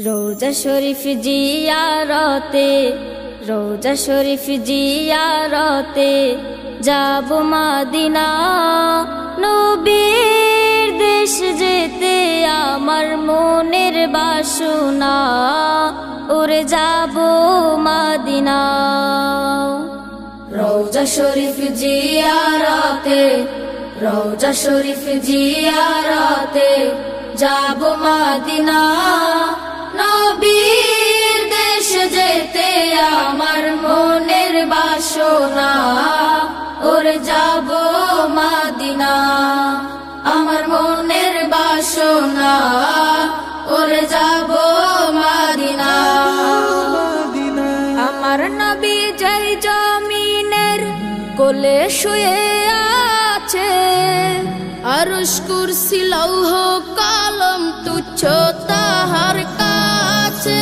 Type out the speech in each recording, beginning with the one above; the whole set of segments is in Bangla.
রোজা শরীফ জিয়ারতে, রোজা শরীফ জিয়ারতে যাব মদিনা। নবীর দেশ যেতে আমার মনের বাসনা, ওরে যাব মদিনা। রোজা শরীফ জিয়ারতে, রোজা শরীফ জিয়ারতে যাব মদিনা। নবীর দেশ যেতে আমার মনের বাসনা, ওরে যাব মদিনা। আমার মনের বাসনা, ওরে যাব মদিনা। আমার নবী যেই জমিনের কোলে শুয়ে আছে, আরশ কুরসি লৌহ কলম তুচ্ছ তাহার কাছে।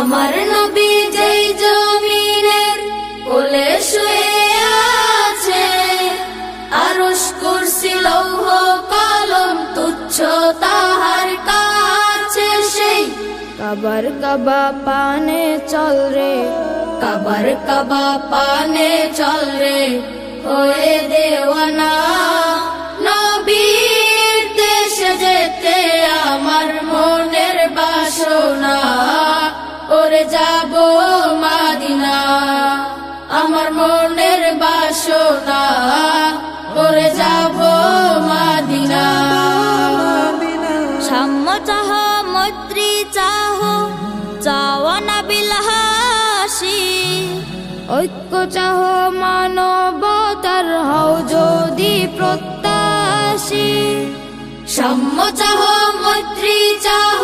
আমার নবী যেই জমিনের কোলে শুয়ে আছে, আরশ কুরসি লৌহ কলম তুচ্ছ তাহার কাছে। সেই কাবার কাবা পানে চল রে, কাবার কাবা পানে চল রে হয়ে দেওয়ানা। নবীর দেশ যেতে আমার মনের বাসনা, ওরে যাব মদিনা। আমার মনের বাসনা, ওরে যাব মদিনা। সাম্য চাহ মৈত্রী চাহ চাওয়া না বিলাসী, ঐক্য চাহ মানবতার হও যদি প্রত্যাশী। সাম্য চাহ মৈত্রী চাহ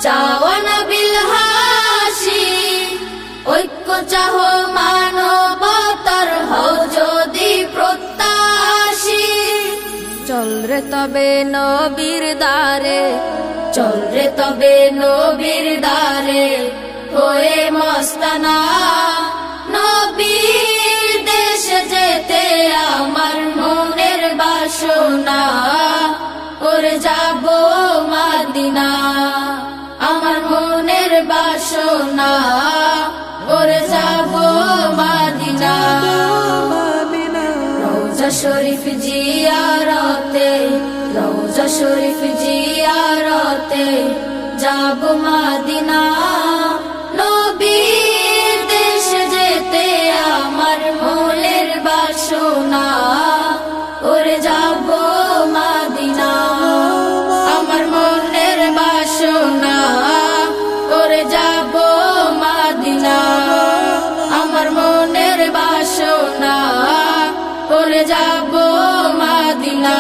চাওয়া না বিলাসী, ঐক্য চাহ মানবতার হও যদি প্রত্যাশী। চল রে তবে নবীর দ্বারে, চল রে তবে নবীর দ্বারে হয়ে মস্তানা। নবীর দেশ যেতে আমার মনের বাসনা, ওরে যাব মদিনা। আমার মনের বাসনা, ওরে যাব মদিনা। রোজা শরীফ জিয়ারতে, রোজা শরীফ জিয়ারতে যাব মদিনা। নবীর দেশ যেতে আমার মনের বাসনা, ওরে যাব মদিনা। আমার মনের বাসনা, ওরে যাব মদিনা। আমার মনের বাসনা, ওরে যাব মদিনা।